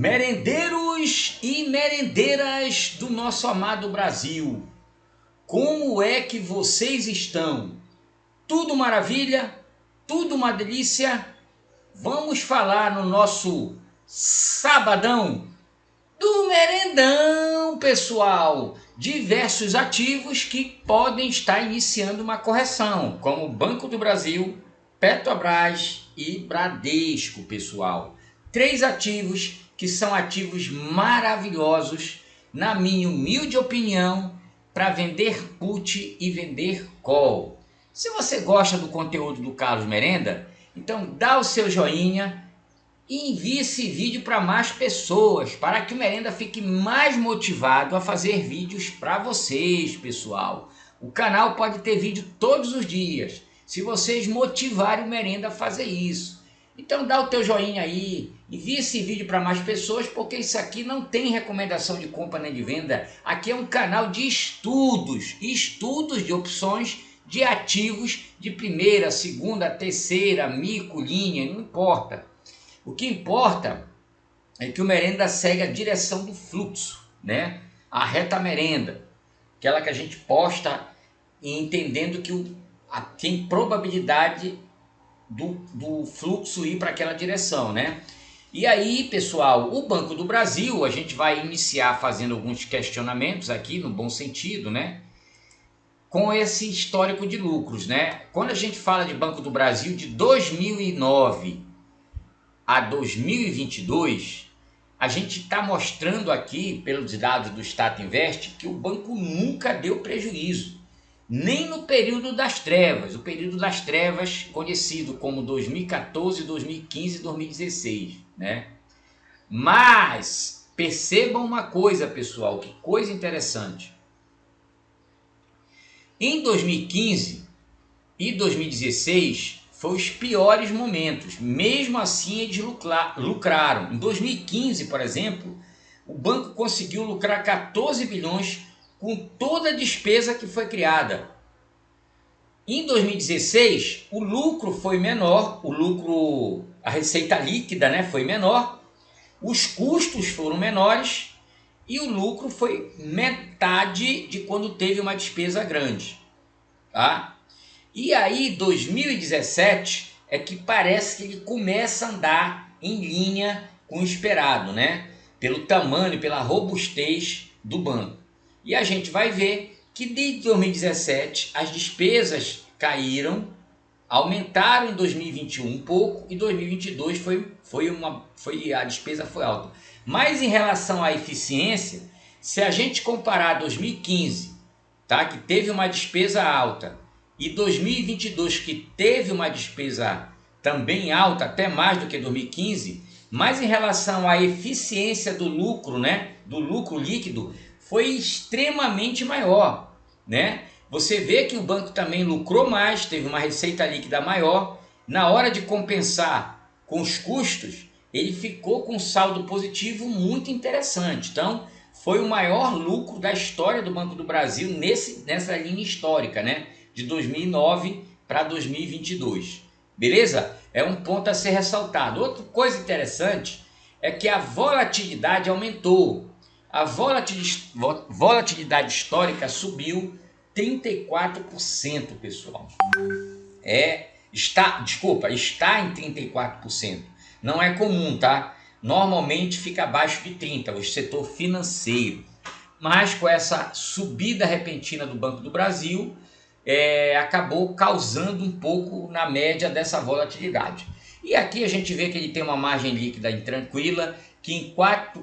Merendeiros e merendeiras do nosso amado Brasil, como é que vocês estão? Tudo maravilha? Tudo uma delícia? Vamos falar no nosso sabadão do merendão, pessoal. Diversos ativos que podem estar iniciando uma correção, como Banco do Brasil, Petrobras e Bradesco, pessoal. 3 ativos que são ativos maravilhosos, na minha humilde opinião, para vender put e vender call. Se você gosta do conteúdo do Carlos Merenda, então dá o seu joinha e envie esse vídeo para mais pessoas, para que o Merenda fique mais motivado a fazer vídeos para vocês, pessoal. O canal pode ter vídeo todos os dias, se vocês motivarem o Merenda a fazer isso. Então dá o teu joinha aí, envie esse vídeo para mais pessoas, porque isso aqui não tem recomendação de compra nem de venda. Aqui é um canal de estudos de opções de ativos de primeira, segunda, terceira, micro, linha, não importa. O que importa é que o Merenda segue a direção do fluxo, né? A reta merenda, aquela que a gente posta entendendo que tem probabilidade do fluxo ir para aquela direção, né? E aí, pessoal, o Banco do Brasil, a gente vai iniciar fazendo alguns questionamentos aqui, no bom sentido, né? Com esse histórico de lucros, né? Quando a gente fala de Banco do Brasil, de 2009 a 2022, a gente está mostrando aqui, pelos dados do Stata Invest, que o banco nunca deu prejuízo. Nem no período das trevas, o período das trevas conhecido como 2014, 2015 e 2016, né? Mas percebam uma coisa, pessoal, que coisa interessante. Em 2015 e 2016 foram os piores momentos, mesmo assim eles lucraram. Em 2015, por exemplo, o banco conseguiu lucrar 14 bilhões com toda a despesa que foi criada. Em 2016, o lucro foi menor, a receita líquida, né, foi menor, os custos foram menores e o lucro foi metade de quando teve uma despesa grande, tá? E aí, 2017 é que parece que ele começa a andar em linha com o esperado, né? Pelo tamanho, pela robustez do banco. E a gente vai ver que desde 2017 as despesas caíram, aumentaram em 2021 um pouco e 2022 a despesa foi alta. Mas em relação à eficiência, se a gente comparar 2015, tá, que teve uma despesa alta, e 2022 que teve uma despesa também alta, até mais do que 2015, mas em relação à eficiência do lucro, né, do lucro líquido, foi extremamente maior, né? Você vê que o banco também lucrou mais, teve uma receita líquida maior. Na hora de compensar com os custos, ele ficou com um saldo positivo muito interessante. Então, foi o maior lucro da história do Banco do Brasil nessa linha histórica, né? De 2009 para 2022. Beleza? É um ponto a ser ressaltado. Outra coisa interessante é que a volatilidade aumentou. A volatilidade histórica subiu 34%, pessoal. Está em 34%. Não é comum, tá? Normalmente fica abaixo de 30%, o setor financeiro. Mas com essa subida repentina do Banco do Brasil, acabou causando um pouco na média dessa volatilidade. E aqui a gente vê que ele tem uma margem líquida tranquila, que em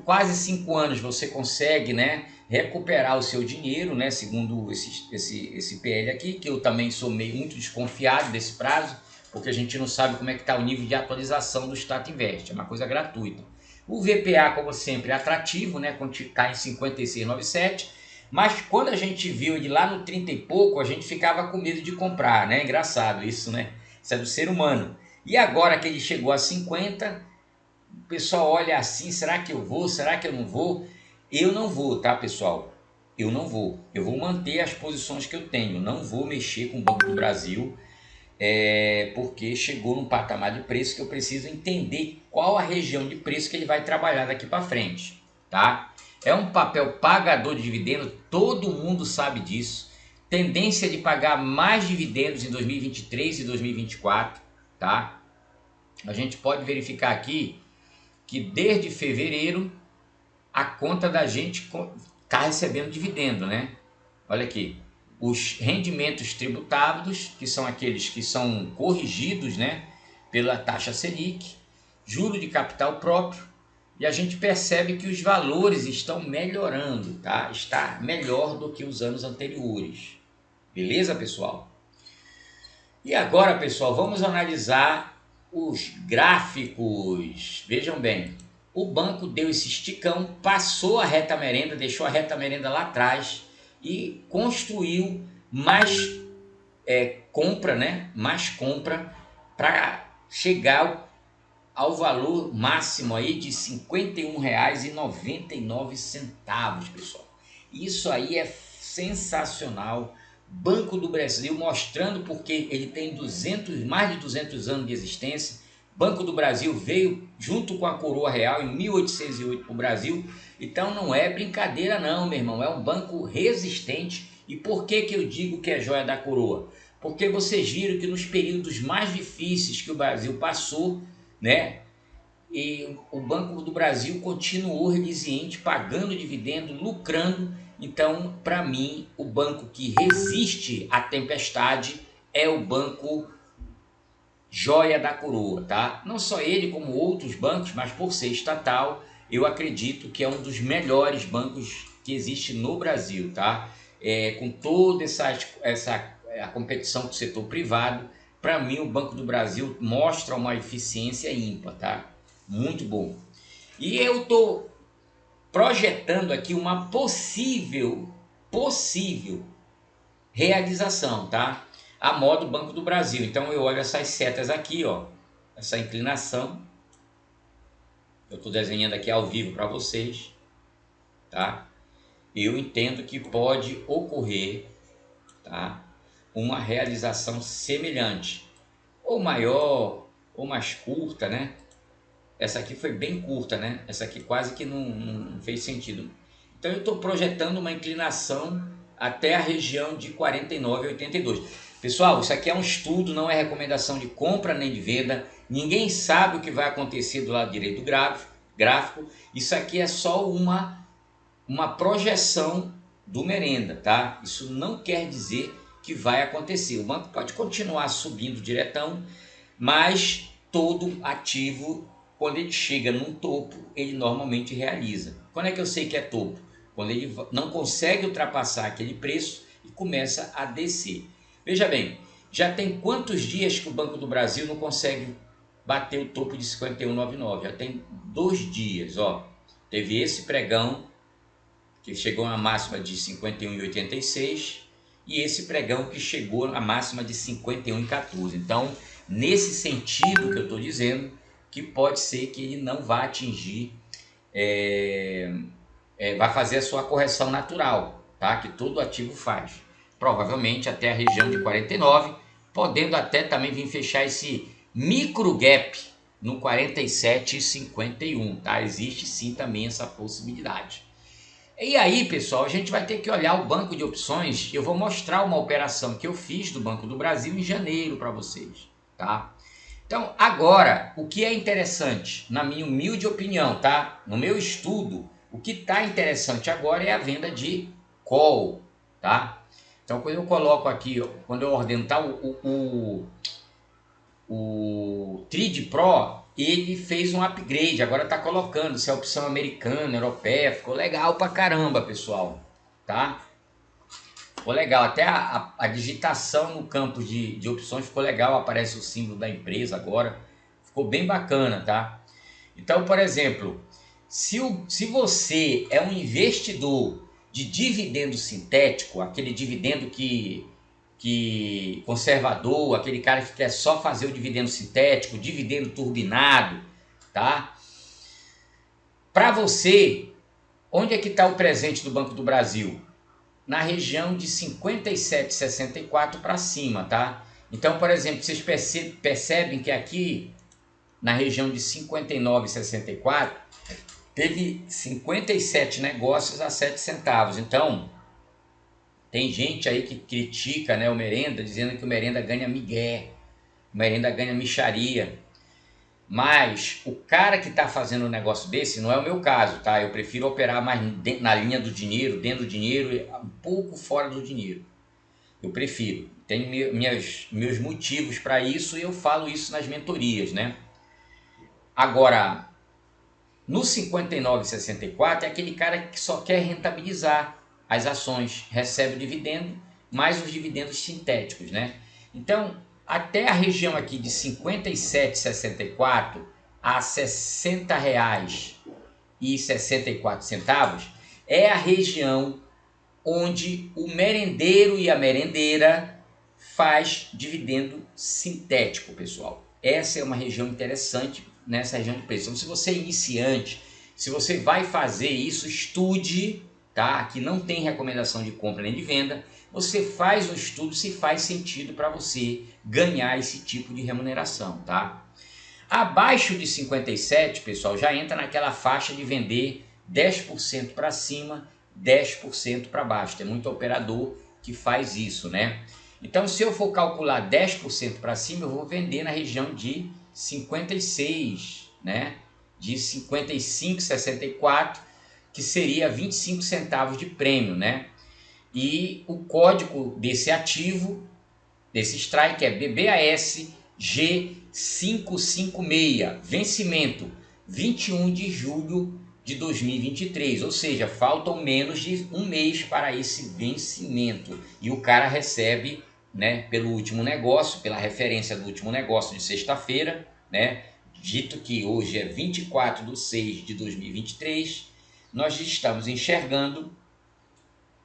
quase 5 anos você consegue, né, recuperar o seu dinheiro, né, segundo esse PL aqui, que eu também sou muito desconfiado desse prazo, porque a gente não sabe como é que está o nível de atualização do Stata Invest, é uma coisa gratuita. O VPA, como sempre, é atrativo, né, quando está em 56,97, mas quando a gente viu ele lá no 30 e pouco, a gente ficava com medo de comprar, né? Engraçado isso, né? Isso é do ser humano. E agora que ele chegou a 50, o pessoal olha assim, será que eu vou? Será que eu não vou? Eu não vou, tá, pessoal? Eu não vou. Eu vou manter as posições que eu tenho. Não vou mexer com o Banco do Brasil. porque chegou num patamar de preço que eu preciso entender qual a região de preço que ele vai trabalhar daqui para frente, tá? É um papel pagador de dividendo, todo mundo sabe disso. Tendência de pagar mais dividendos em 2023 e 2024, tá? A gente pode verificar aqui que desde fevereiro a conta da gente está recebendo dividendo, né? Olha aqui, os rendimentos tributados, que são aqueles que são corrigidos, né, pela taxa Selic, juro de capital próprio, e a gente percebe que os valores estão melhorando, tá? Está melhor do que os anos anteriores. Beleza, pessoal? E agora, pessoal, vamos analisar os gráficos. Vejam bem, o banco deu esse esticão, passou a reta merenda, deixou a reta merenda lá atrás e construiu mais compra, né? Mais compra para chegar ao valor máximo aí de R$ 51,99, pessoal. Isso aí é sensacional. Banco do Brasil mostrando porque ele tem mais de 200 anos de existência. Banco do Brasil veio junto com a Coroa Real em 1808 para o Brasil. Então não é brincadeira não, meu irmão. É um banco resistente. E por que eu digo que é joia da coroa? Porque vocês viram que nos períodos mais difíceis que o Brasil passou, né? E o Banco do Brasil continuou resiliente, pagando dividendo, lucrando. Então, para mim, o banco que resiste à tempestade é o banco joia da coroa, tá? Não só ele, como outros bancos, mas por ser estatal, eu acredito que é um dos melhores bancos que existe no Brasil, tá? Com toda a competição com o setor privado, para mim o Banco do Brasil mostra uma eficiência ímpar, tá? Muito bom. E eu estou projetando aqui uma possível realização, tá? A modo Banco do Brasil. Então eu olho essas setas aqui, ó, essa inclinação. Eu estou desenhando aqui ao vivo para vocês, tá? Eu entendo que pode ocorrer, tá? Uma realização semelhante, ou maior, ou mais curta, né? Essa aqui foi bem curta, né? Essa aqui quase que não fez sentido. Então eu estou projetando uma inclinação até a região de 49,82. Pessoal, isso aqui é um estudo, não é recomendação de compra nem de venda. Ninguém sabe o que vai acontecer do lado direito do gráfico. Isso aqui é só uma projeção do merenda, tá? Isso não quer dizer que vai acontecer. O banco pode continuar subindo diretão, mas todo ativo, quando ele chega num topo, ele normalmente realiza. Quando é que eu sei que é topo? Quando ele não consegue ultrapassar aquele preço e começa a descer. Veja bem, já tem quantos dias que o Banco do Brasil não consegue bater o topo de 51,99? Já tem 2 dias, ó. Teve esse pregão que chegou a máxima de 51,86 e esse pregão que chegou a máxima de 51,14. Então, nesse sentido que eu estou dizendo, que pode ser que ele não vá atingir, vai fazer a sua correção natural, tá? Que todo ativo faz. Provavelmente até a região de 49, podendo até também vir fechar esse micro gap no 47,51, tá? Existe sim também essa possibilidade. E aí, pessoal, a gente vai ter que olhar o banco de opções. Eu vou mostrar uma operação que eu fiz do Banco do Brasil em janeiro para vocês, tá? Então, agora, o que é interessante, na minha humilde opinião, tá? No meu estudo, o que está interessante agora é a venda de call, tá? Então, quando eu coloco aqui, quando eu ordeno, tá, o Trade Pro, ele fez um upgrade, agora está colocando se é opção americana, europeia, ficou legal pra caramba, pessoal, tá? Ficou legal, até a digitação no campo de opções ficou legal, aparece o símbolo da empresa agora, ficou bem bacana, tá? Então, por exemplo, se você é um investidor de dividendo sintético, aquele dividendo que conservador, aquele cara que quer só fazer o dividendo sintético, dividendo turbinado, tá? Para você, onde é que está o presente do Banco do Brasil? Na região de 57,64 para cima, tá? Então, por exemplo, vocês percebem que aqui na região de 59 e 64 teve 57 negócios a 7 centavos. Então, tem gente aí que critica, né, o Merenda, dizendo que o Merenda ganha migué, o Merenda ganha mixaria. Mas o cara que está fazendo um negócio desse não é o meu caso, tá? Eu prefiro operar mais na linha do dinheiro, dentro do dinheiro e um pouco fora do dinheiro. Eu prefiro. Tenho meus motivos para isso e eu falo isso nas mentorias, né? Agora, no 59 e 64 é aquele cara que só quer rentabilizar as ações, recebe o dividendo, mais os dividendos sintéticos, né? Então, até a região aqui de 57,64 a R$ 60,64 é a região onde o merendeiro e a merendeira faz dividendo sintético, pessoal. Essa é uma região interessante nessa região de preço. Então, se você é iniciante, se você vai fazer isso, estude, tá? Aqui não tem recomendação de compra nem de venda. Você faz um estudo se faz sentido para você ganhar esse tipo de remuneração, tá? Abaixo de 57, pessoal, já entra naquela faixa de vender 10% para cima, 10% para baixo. Tem muito operador que faz isso, né? Então, se eu for calcular 10% para cima, eu vou vender na região de 56, né? De 55,64, que seria 25 centavos de prêmio, né? E o código desse ativo, desse strike é BBAS G556, vencimento 21 de julho de 2023, ou seja, faltam menos de um mês para esse vencimento. E o cara recebe, né, pelo último negócio, pela referência do último negócio de sexta-feira, né, dito que hoje é 24/6/2023, nós estamos enxergando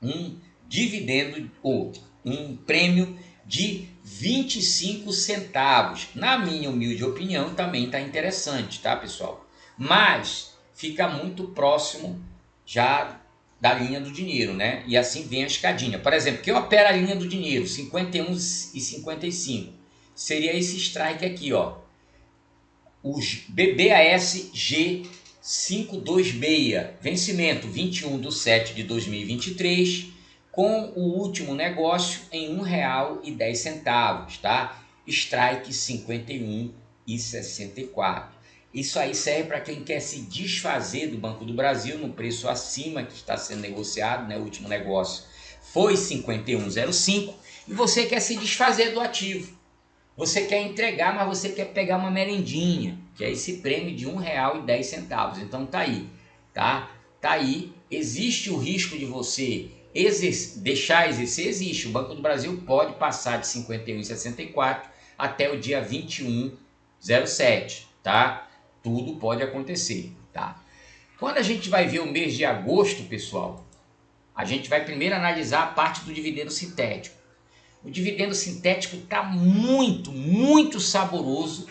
um dividendo ou um prêmio de 25 centavos. Na minha humilde opinião, também está interessante, tá, pessoal? Mas fica muito próximo já da linha do dinheiro, né? E assim vem a escadinha. Por exemplo, quem opera a linha do dinheiro, 51 e 55, seria esse strike aqui, ó. O BBAS G526, vencimento 21/7/2023, com o último negócio em R$ 1,10, tá? Strike 51,64. Isso aí serve para quem quer se desfazer do Banco do Brasil no preço acima que está sendo negociado, né? O último negócio foi 51,05 e você quer se desfazer do ativo. Você quer entregar, mas você quer pegar uma merendinha, que é esse prêmio de R$ 1,10. Então tá aí, tá? Tá aí. Existe o risco de você deixar exercer? Existe. O Banco do Brasil pode passar de 51,64 até o dia 21/07, tá? Tudo pode acontecer, tá? Quando a gente vai ver o mês de agosto, pessoal, a gente vai primeiro analisar a parte do dividendo sintético. O dividendo sintético está muito saboroso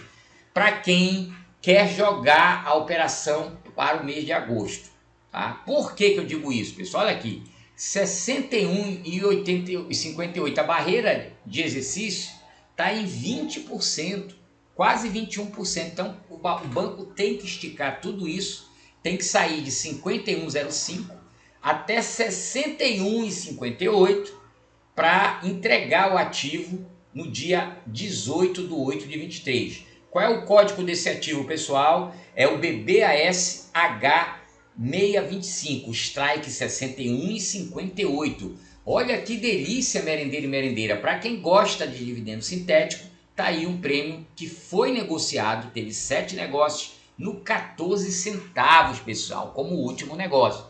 para quem quer jogar a operação para o mês de agosto, tá? Por que eu digo isso, pessoal? Olha aqui, 61,58, a barreira de exercício está em 20%, quase 21%. Então o banco tem que esticar tudo isso, tem que sair de 51,05 até 61,58 para entregar o ativo no dia 18/8/23. Qual é o código desse ativo, pessoal? É o BBAS H625, strike 61,58. Olha que delícia, merendeiro e merendeira. Para quem gosta de dividendo sintético, tá aí um prêmio que foi negociado, teve 7 negócios no 14 centavos, pessoal, como o último negócio.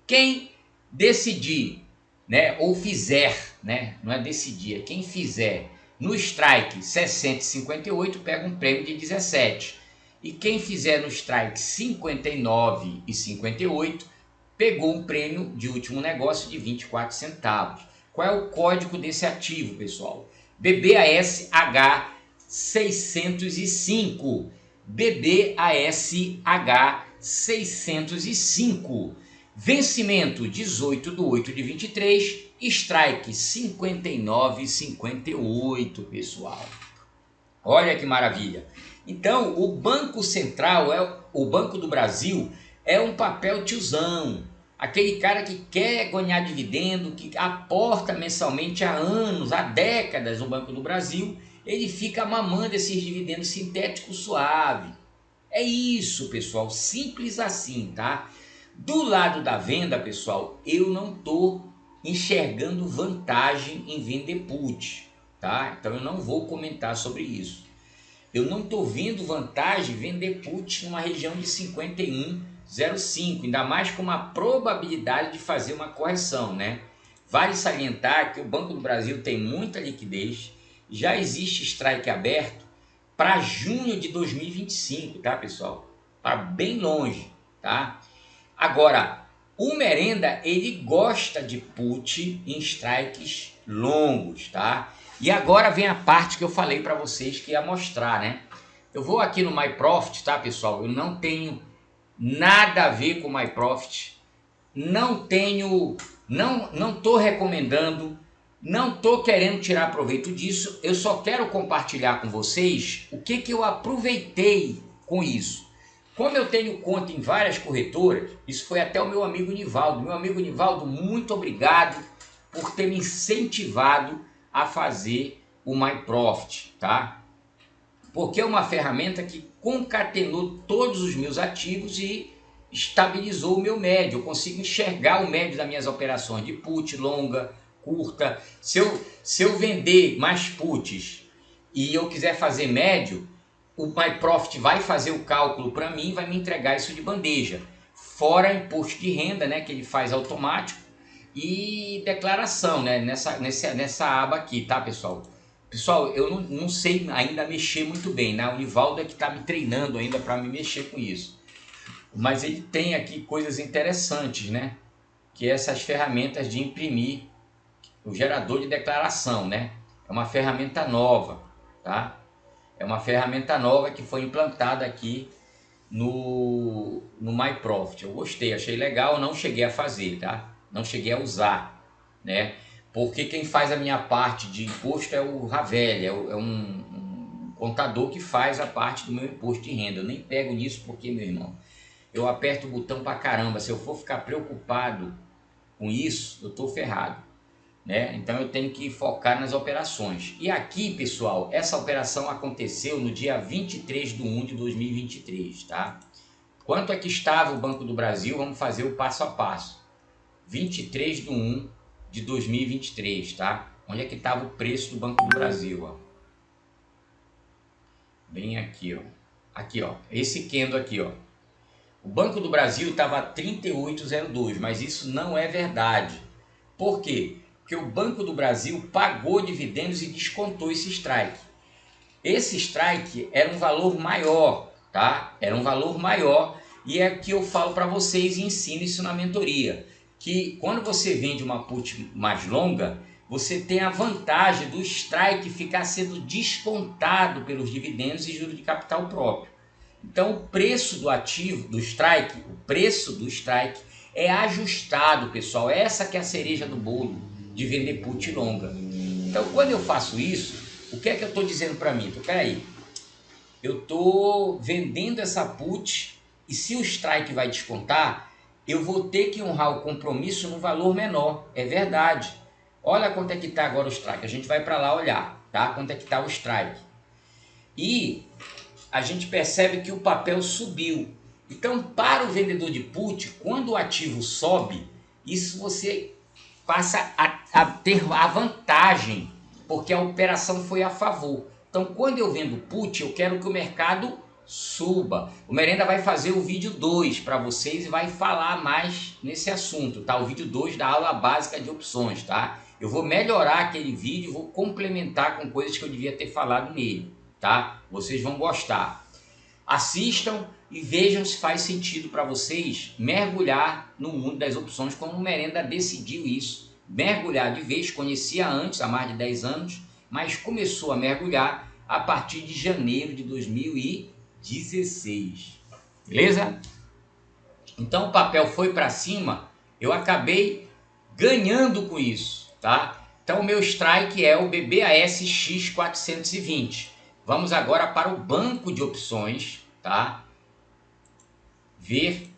Quem decidir, né, ou fizer, né, não é decidir, é quem fizer no strike 60,58 pega um prêmio de 17. E quem fizer no strike 59,58 pegou um prêmio de último negócio de 24 centavos. Qual é o código desse ativo, pessoal? BBAS H605. BBAS H605. Vencimento 18/8/23, strike 59,58, pessoal. Olha que maravilha. Então, o Banco Central, o Banco do Brasil, é um papel tiozão. Aquele cara que quer ganhar dividendo, que aporta mensalmente há anos, há décadas no Banco do Brasil, ele fica mamando esses dividendos sintéticos suave. É isso, pessoal, simples assim, tá? Do lado da venda, pessoal, eu não estou enxergando vantagem em vender put, tá? Então eu não vou comentar sobre isso. Eu não estou vendo vantagem em vender put numa região de 51,05, ainda mais com uma probabilidade de fazer uma correção, né? Vale salientar que o Banco do Brasil tem muita liquidez, já existe strike aberto para junho de 2025, tá, pessoal? Para bem longe, tá? Agora, o Merenda, ele gosta de put em strikes longos, tá? E agora vem a parte que eu falei para vocês que ia mostrar, né? Eu vou aqui no MyProfit, tá, pessoal? Eu não tenho nada a ver com o MyProfit. Não tô recomendando, não tô querendo tirar proveito disso. Eu só quero compartilhar com vocês o que eu aproveitei com isso. Como eu tenho conta em várias corretoras, isso foi até o meu amigo Nivaldo. Meu amigo Nivaldo, muito obrigado por ter me incentivado a fazer o MyProfit, tá? Porque é uma ferramenta que concatenou todos os meus ativos e estabilizou o meu médio. Eu consigo enxergar o médio das minhas operações de put, longa, curta. Se eu vender mais puts e eu quiser fazer médio, o MyProfit vai fazer o cálculo para mim e vai me entregar isso de bandeja. Fora imposto de renda, né, que ele faz automático, e declaração, né, nessa aba aqui, tá, pessoal? Pessoal, eu não sei ainda mexer muito bem, né? O Nivaldo é que está me treinando ainda para me mexer com isso. Mas ele tem aqui coisas interessantes, né? Que é essas ferramentas de imprimir o gerador de declaração, né? É uma ferramenta nova, tá? É uma ferramenta nova que foi implantada aqui no MyProfit. Eu gostei, achei legal, não cheguei a fazer, tá? Não cheguei a usar, né? Porque quem faz a minha parte de imposto é o Ravel, é um contador que faz a parte do meu imposto de renda. Eu nem pego nisso porque, meu irmão, eu aperto o botão pra caramba. Se eu for ficar preocupado com isso, eu tô ferrado, né? Então eu tenho que focar nas operações. E aqui, pessoal, essa operação aconteceu no dia 23/1/2023, tá? Quanto é que estava o Banco do Brasil? Vamos fazer o passo a passo. 23/1/2023, tá? Onde é que estava o preço do Banco do Brasil, ó? Bem aqui, ó. Aqui, ó. Esse candle aqui, ó. O Banco do Brasil estava 38,02, mas isso não é verdade. Por quê? Porque o Banco do Brasil pagou dividendos e descontou esse strike. Esse strike era um valor maior, tá? Era um valor maior, e é que eu falo para vocês e ensino isso na mentoria, que quando você vende uma put mais longa, você tem a vantagem do strike ficar sendo descontado pelos dividendos e juros de capital próprio. Então o preço do ativo, do strike, o preço do strike é ajustado, pessoal. Essa que é a cereja do bolo de vender put longa. Então quando eu faço isso, o que é que eu estou dizendo para mim? Então, peraí, eu estou vendendo essa put e se o strike vai descontar, eu vou ter que honrar o compromisso no valor menor. É verdade. Olha quanto é que está agora o strike. A gente vai para lá olhar, tá? Quanto é que está o strike. E a gente percebe que o papel subiu. Então, para o vendedor de put, quando o ativo sobe, isso você passa a ter a vantagem, porque a operação foi a favor. Então, quando eu vendo put, eu quero que o mercado suba. O Merenda vai fazer o vídeo 2 para vocês e vai falar mais nesse assunto, tá? O vídeo 2 da aula básica de opções, tá? Eu vou melhorar aquele vídeo, vou complementar com coisas que eu devia ter falado nele, tá? Vocês vão gostar. Assistam e vejam se faz sentido para vocês mergulhar no mundo das opções, como o Merenda decidiu isso. Mergulhar de vez, conhecia antes, há mais de 10 anos, mas começou a mergulhar a partir de janeiro de 2016. Beleza? Então o papel foi para cima, eu acabei ganhando com isso, tá? Então o meu strike é o BBAS X420. Vamos agora para o banco de opções, tá? Ver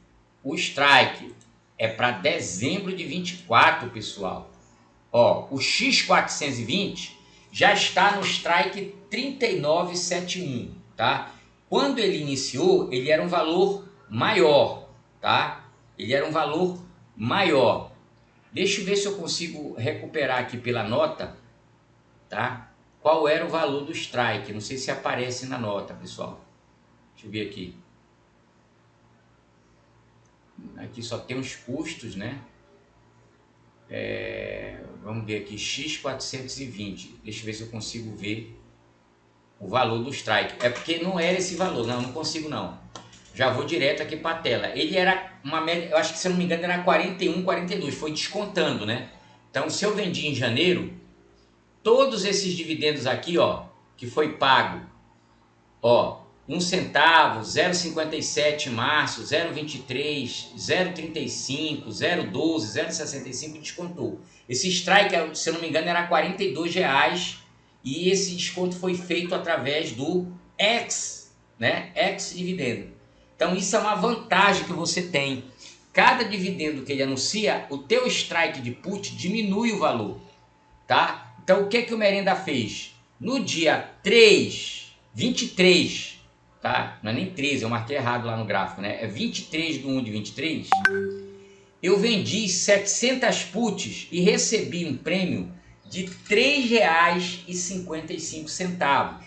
o strike. É para dezembro de 24, pessoal. Ó, o X420 já está no strike 3971, tá? Quando ele iniciou, ele era um valor maior, tá? Ele era um valor maior. Deixa eu ver se eu consigo recuperar aqui pela nota, tá? Qual era o valor do strike? Não sei se aparece na nota, pessoal. Deixa eu ver aqui. Aqui só tem os custos, né? Vamos ver aqui, X420. Deixa eu ver se eu consigo ver o valor do strike. É porque não era esse valor, não consigo não. Já vou direto aqui para a tela. Ele era uma média, eu acho que se eu não me engano era 41, 42, foi descontando, né? Então se eu vendi em janeiro, todos esses dividendos aqui, ó, que foi pago, ó, 1 centavo, 0,57 em março, 0,23, 0,35, 0,12, 0,65 descontou. Esse strike, se eu não me engano, era R$42 e esse desconto foi feito através do ex, né? Ex-dividendo. Então isso é uma vantagem que você tem. Cada dividendo que ele anuncia, o teu strike de put diminui o valor, tá? Então o que o Merenda fez? No dia 23, tá? Não é nem 13, eu marquei errado lá no gráfico, né? É 23/1/23. Eu vendi 700 puts e recebi um prêmio de R$3,55.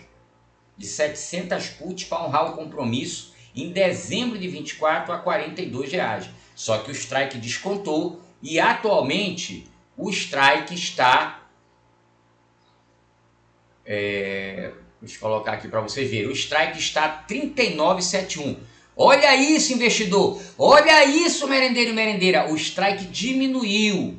De 700 puts para honrar o compromisso em dezembro de 24 a R$42. Só que o strike descontou e atualmente o strike está... deixa eu colocar aqui para vocês verem. O strike está 39,71. Olha isso, investidor. Olha isso, merendeiro e merendeira. O strike diminuiu.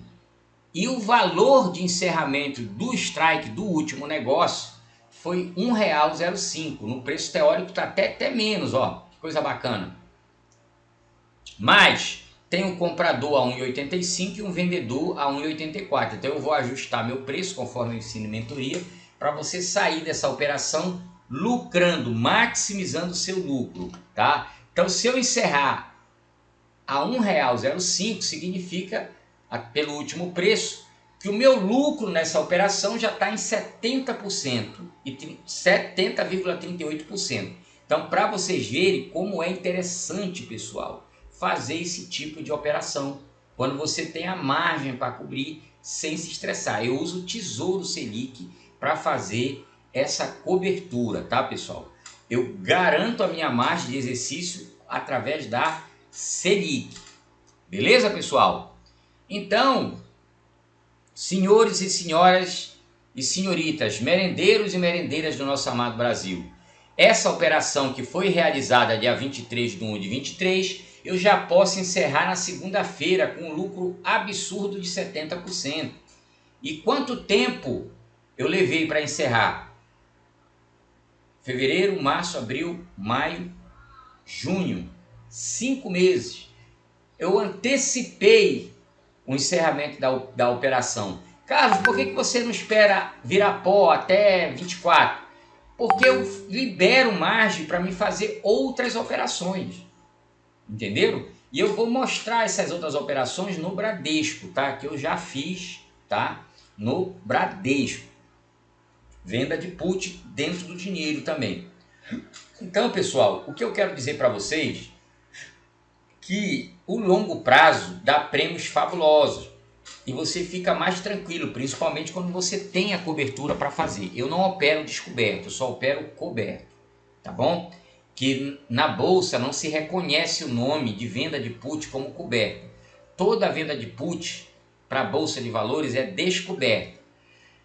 E o valor de encerramento do strike do último negócio foi R$1,05. No preço teórico está até menos, ó. Que coisa bacana. Mas tem um comprador a 1,85 e um vendedor a 1,84. Então eu vou ajustar meu preço conforme eu ensino em mentoria, para você sair dessa operação lucrando, maximizando o seu lucro, tá? Então, se eu encerrar a R$1,05, significa, pelo último preço, que o meu lucro nessa operação já está em 70% e 70,38%. Então, para vocês verem como é interessante, pessoal, fazer esse tipo de operação, quando você tem a margem para cobrir sem se estressar. Eu uso o Tesouro Selic para fazer essa cobertura, tá, pessoal? Eu garanto a minha margem de exercício através da Selic. Beleza, pessoal? Então, senhores e senhoras e senhoritas, merendeiros e merendeiras do nosso amado Brasil, essa operação que foi realizada dia 23/1/23, eu já posso encerrar na segunda-feira com um lucro absurdo de 70%. E quanto tempo eu levei para encerrar? Fevereiro, março, abril, maio, junho. 5 meses. Eu antecipei o encerramento da operação. Carlos, por que você não espera virar pó até 24? Porque eu libero margem para me fazer outras operações. Entenderam? E eu vou mostrar essas outras operações no Bradesco, tá? Que eu já fiz, tá? No Bradesco. Venda de put dentro do dinheiro também. Então, pessoal, o que eu quero dizer para vocês que o longo prazo dá prêmios fabulosos e você fica mais tranquilo, principalmente quando você tem a cobertura para fazer. Eu não opero descoberto, eu só opero coberto, tá bom? Que na bolsa não se reconhece o nome de venda de put como coberto. Toda venda de put para a bolsa de valores é descoberta.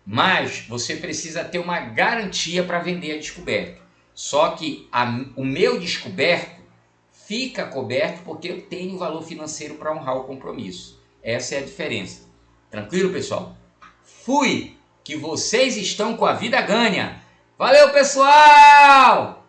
Mas você precisa ter uma garantia para vender a descoberto. Só que o meu descoberto fica coberto porque eu tenho valor financeiro para honrar o compromisso. Essa é a diferença. Tranquilo, pessoal? Fui! Que vocês estão com a vida ganha. Valeu, pessoal!